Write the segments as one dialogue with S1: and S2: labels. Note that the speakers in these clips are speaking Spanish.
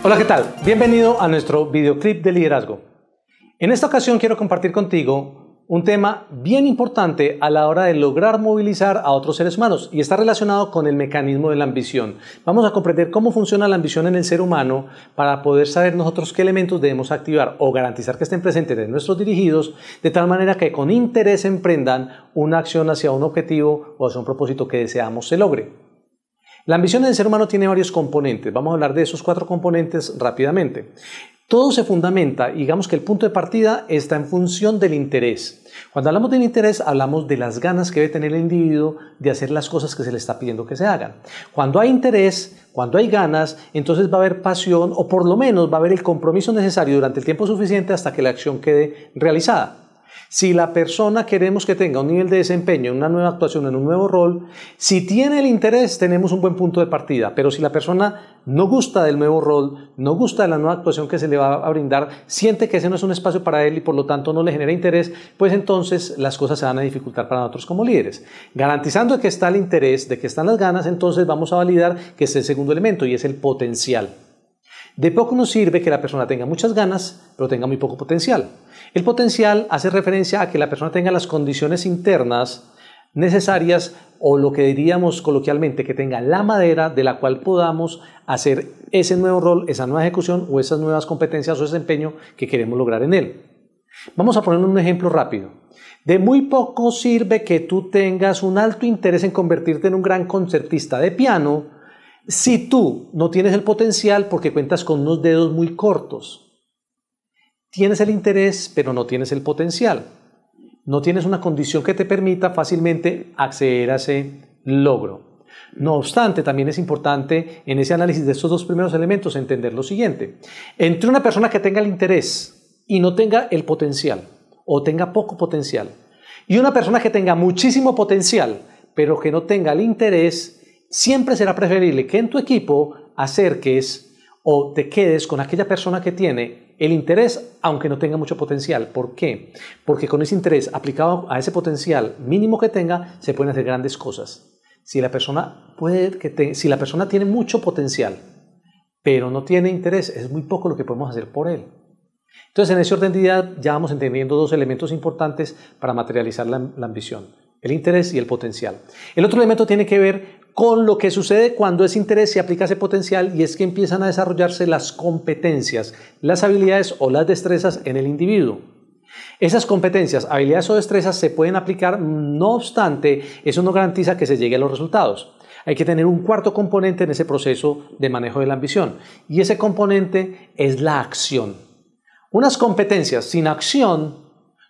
S1: Hola, ¿qué tal? Bienvenido a nuestro videoclip de liderazgo. En esta ocasión quiero compartir contigo un tema bien importante a la hora de lograr movilizar a otros seres humanos y está relacionado con el mecanismo de la ambición. Vamos a comprender cómo funciona la ambición en el ser humano para poder saber nosotros qué elementos debemos activar o garantizar que estén presentes en nuestros dirigidos de tal manera que con interés emprendan una acción hacia un objetivo o hacia un propósito que deseamos se logre. La ambición del ser humano tiene varios componentes. Vamos a hablar de esos 4 componentes rápidamente. Todo se fundamenta, digamos que el punto de partida está en función del interés. Cuando hablamos del interés, hablamos de las ganas que debe tener el individuo de hacer las cosas que se le está pidiendo que se hagan. Cuando hay interés, cuando hay ganas, entonces va a haber pasión o por lo menos va a haber el compromiso necesario durante el tiempo suficiente hasta que la acción quede realizada. Si la persona queremos que tenga un nivel de desempeño en una nueva actuación, en un nuevo rol, si tiene el interés, tenemos un buen punto de partida. Pero si la persona no gusta del nuevo rol, no gusta de la nueva actuación que se le va a brindar, siente que ese no es un espacio para él y por lo tanto no le genera interés, pues entonces las cosas se van a dificultar para nosotros como líderes. Garantizando que está el interés, de que están las ganas, entonces vamos a validar que es el segundo elemento y es el potencial. De poco nos sirve que la persona tenga muchas ganas, pero tenga muy poco potencial. El potencial hace referencia a que la persona tenga las condiciones internas necesarias o lo que diríamos coloquialmente, que tenga la madera de la cual podamos hacer ese nuevo rol, esa nueva ejecución o esas nuevas competencias o desempeño que queremos lograr en él. Vamos a poner un ejemplo rápido. De muy poco sirve que tú tengas un alto interés en convertirte en un gran concertista de piano si tú no tienes el potencial porque cuentas con unos dedos muy cortos. Tienes el interés, pero no tienes el potencial. No tienes una condición que te permita fácilmente acceder a ese logro. No obstante, también es importante en ese análisis de estos 2 primeros elementos entender lo siguiente. Entre una persona que tenga el interés y no tenga el potencial, o tenga poco potencial, y una persona que tenga muchísimo potencial, pero que no tenga el interés, siempre será preferible que en tu equipo acerques o te quedes con aquella persona que tiene el interés, aunque no tenga mucho potencial. ¿Por qué? Porque con ese interés aplicado a ese potencial mínimo que tenga, se pueden hacer grandes cosas. Si la persona tiene mucho potencial, pero no tiene interés, es muy poco lo que podemos hacer por él. Entonces, en ese orden de ideas ya vamos entendiendo 2 elementos importantes para materializar la ambición: el interés y el potencial. El otro elemento tiene que ver con lo que sucede cuando ese interés se aplica a ese potencial y es que empiezan a desarrollarse las competencias, las habilidades o las destrezas en el individuo. Esas competencias, habilidades o destrezas se pueden aplicar, no obstante, eso no garantiza que se llegue a los resultados. Hay que tener un 4º componente en ese proceso de manejo de la ambición y ese componente es la acción. Unas competencias sin acción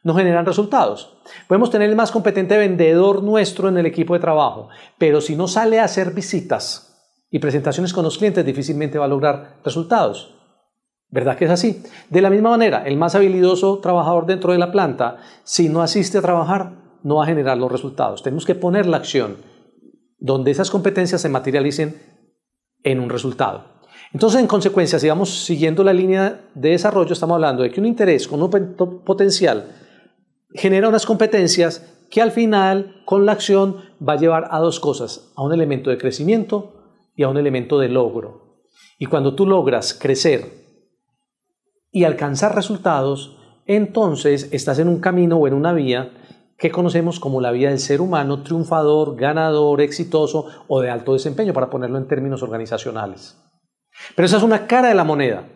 S1: no generan resultados. Podemos tener el más competente vendedor nuestro en el equipo de trabajo, pero si no sale a hacer visitas y presentaciones con los clientes, difícilmente va a lograr resultados. ¿Verdad que es así? De la misma manera, el más habilidoso trabajador dentro de la planta, si no asiste a trabajar, no va a generar los resultados. Tenemos que poner la acción donde esas competencias se materialicen en un resultado. Entonces, en consecuencia, si vamos siguiendo la línea de desarrollo, estamos hablando de que un interés con un potencial genera unas competencias que al final, con la acción, va a llevar a 2 cosas: a un elemento de crecimiento y a un elemento de logro. Y cuando tú logras crecer y alcanzar resultados, entonces estás en un camino o en una vía que conocemos como la vía del ser humano triunfador, ganador, exitoso o de alto desempeño, para ponerlo en términos organizacionales. Pero esa es una cara de la moneda.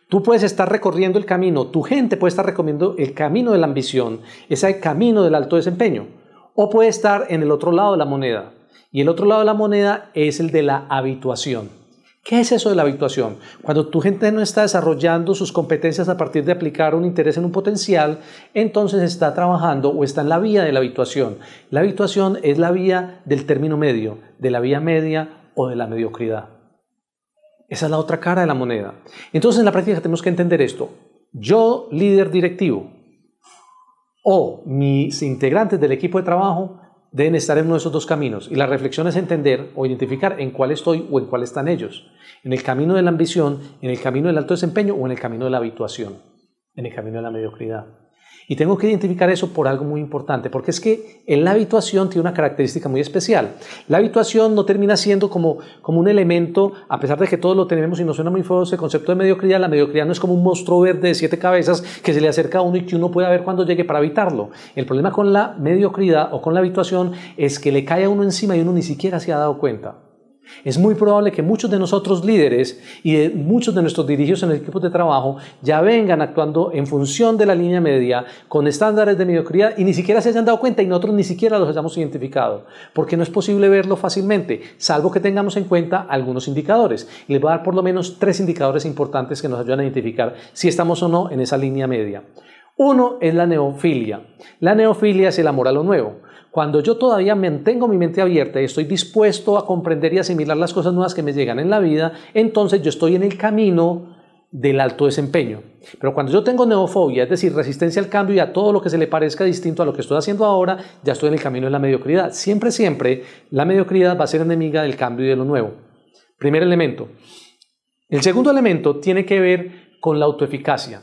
S1: Tú puedes estar recorriendo el camino, tu gente puede estar recorriendo el camino de la ambición, ese camino del alto desempeño, o puede estar en el otro lado de la moneda. Y el otro lado de la moneda es el de la habituación. ¿Qué es eso de la habituación? Cuando tu gente no está desarrollando sus competencias a partir de aplicar un interés en un potencial, entonces está trabajando o está en la vía de la habituación. La habituación es la vía del término medio, de la vía media o de la mediocridad. Esa es la otra cara de la moneda. Entonces, en la práctica tenemos que entender esto. Yo, líder directivo, o mis integrantes del equipo de trabajo deben estar en uno de esos 2 caminos. Y la reflexión es entender o identificar en cuál estoy o en cuál están ellos. En el camino de la ambición, en el camino del alto desempeño o en el camino de la habituación, en el camino de la mediocridad. Y tengo que identificar eso por algo muy importante, porque es que en la habituación tiene una característica muy especial. La habituación no termina siendo como un elemento, a pesar de que todos lo tenemos y nos suena muy feo ese concepto de mediocridad. La mediocridad no es como un monstruo verde de 7 cabezas que se le acerca a uno y que uno pueda ver cuando llegue para evitarlo. El problema con la mediocridad o con la habituación es que le cae a uno encima y uno ni siquiera se ha dado cuenta. Es muy probable que muchos de nosotros líderes y de muchos de nuestros dirigidos en el equipo de trabajo ya vengan actuando en función de la línea media con estándares de mediocridad y ni siquiera se hayan dado cuenta y nosotros ni siquiera los hayamos identificado, porque no es posible verlo fácilmente, salvo que tengamos en cuenta algunos indicadores. Les voy a dar por lo menos 3 indicadores importantes que nos ayudan a identificar si estamos o no en esa línea media. Uno es la neofilia. La neofilia es el amor a lo nuevo. Cuando yo todavía mantengo mi mente abierta y estoy dispuesto a comprender y asimilar las cosas nuevas que me llegan en la vida, entonces yo estoy en el camino del alto desempeño. Pero cuando yo tengo neofobia, es decir, resistencia al cambio y a todo lo que se le parezca distinto a lo que estoy haciendo ahora, ya estoy en el camino de la mediocridad. Siempre, siempre, la mediocridad va a ser enemiga del cambio y de lo nuevo. Primer elemento. El segundo elemento tiene que ver con la autoeficacia.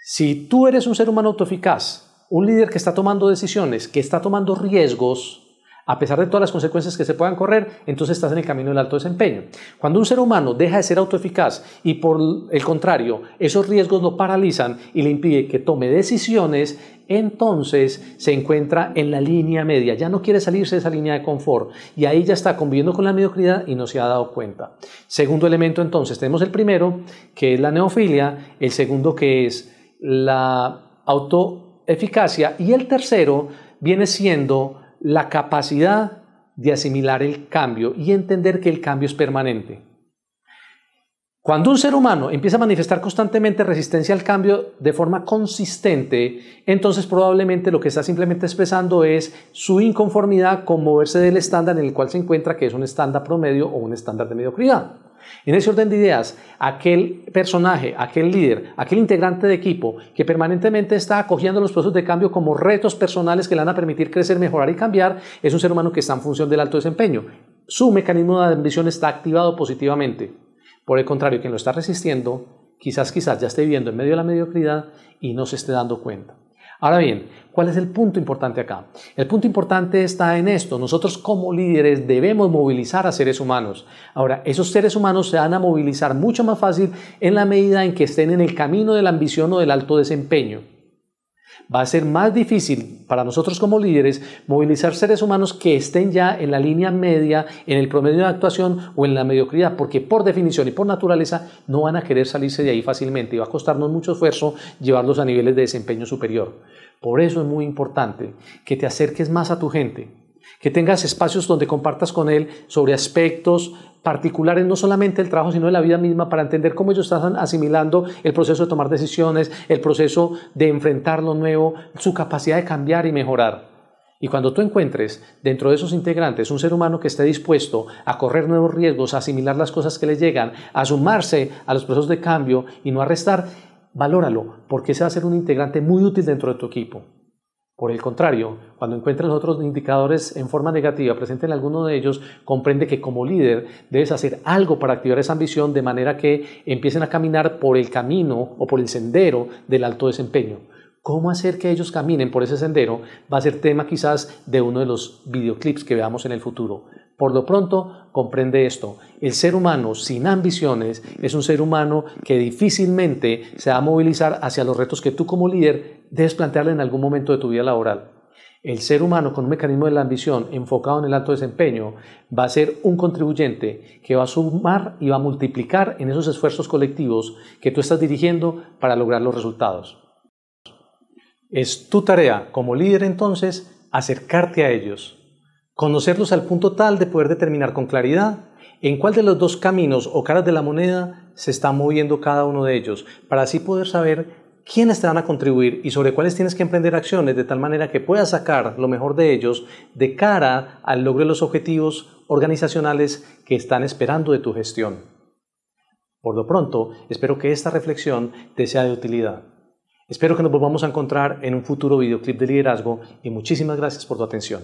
S1: Si tú eres un ser humano autoeficaz, un líder que está tomando decisiones, que está tomando riesgos, a pesar de todas las consecuencias que se puedan correr, entonces estás en el camino del alto desempeño. Cuando un ser humano deja de ser autoeficaz y por el contrario, esos riesgos lo paralizan y le impide que tome decisiones, entonces se encuentra en la línea media, ya no quiere salirse de esa línea de confort y ahí ya está conviviendo con la mediocridad y no se ha dado cuenta. Segundo elemento entonces, tenemos el primero que es la neofilia, el segundo que es la autoeficacia y el tercero viene siendo la capacidad de asimilar el cambio y entender que el cambio es permanente. Cuando un ser humano empieza a manifestar constantemente resistencia al cambio de forma consistente, entonces probablemente lo que está simplemente expresando es su inconformidad con moverse del estándar en el cual se encuentra, que es un estándar promedio o un estándar de mediocridad. En ese orden de ideas, aquel personaje, aquel líder, aquel integrante de equipo que permanentemente está acogiendo los procesos de cambio como retos personales que le van a permitir crecer, mejorar y cambiar, es un ser humano que está en función del alto desempeño. Su mecanismo de ambición está activado positivamente. Por el contrario, quien lo está resistiendo, quizás ya esté viviendo en medio de la mediocridad y no se esté dando cuenta. Ahora bien, ¿cuál es el punto importante acá? El punto importante está en esto. Nosotros como líderes debemos movilizar a seres humanos. Ahora, esos seres humanos se van a movilizar mucho más fácil en la medida en que estén en el camino de la ambición o del alto desempeño. Va a ser más difícil para nosotros como líderes movilizar seres humanos que estén ya en la línea media, en el promedio de actuación o en la mediocridad, porque por definición y por naturaleza no van a querer salirse de ahí fácilmente y va a costarnos mucho esfuerzo llevarlos a niveles de desempeño superior. Por eso es muy importante que te acerques más a tu gente, que tengas espacios donde compartas con él sobre aspectos particulares, no solamente del trabajo, sino de la vida misma, para entender cómo ellos están asimilando el proceso de tomar decisiones, el proceso de enfrentar lo nuevo, su capacidad de cambiar y mejorar. Y cuando tú encuentres dentro de esos integrantes un ser humano que esté dispuesto a correr nuevos riesgos, a asimilar las cosas que le llegan, a sumarse a los procesos de cambio y no a restar, valóralo, porque ese va a ser un integrante muy útil dentro de tu equipo. Por el contrario, cuando encuentres los otros indicadores en forma negativa, presente en alguno de ellos, comprende que como líder debes hacer algo para activar esa ambición de manera que empiecen a caminar por el camino o por el sendero del alto desempeño. ¿Cómo hacer que ellos caminen por ese sendero? Va a ser tema quizás de uno de los videoclips que veamos en el futuro. Por lo pronto, comprende esto. El ser humano sin ambiciones es un ser humano que difícilmente se va a movilizar hacia los retos que tú como líder debes plantearle en algún momento de tu vida laboral. El ser humano con un mecanismo de la ambición enfocado en el alto desempeño va a ser un contribuyente que va a sumar y va a multiplicar en esos esfuerzos colectivos que tú estás dirigiendo para lograr los resultados. Es tu tarea como líder entonces acercarte a ellos, conocerlos al punto tal de poder determinar con claridad en cuál de los dos caminos o caras de la moneda se está moviendo cada uno de ellos, para así poder saber quiénes te van a contribuir y sobre cuáles tienes que emprender acciones de tal manera que puedas sacar lo mejor de ellos de cara al logro de los objetivos organizacionales que están esperando de tu gestión. Por lo pronto, espero que esta reflexión te sea de utilidad. Espero que nos volvamos a encontrar en un futuro videoclip de liderazgo y muchísimas gracias por tu atención.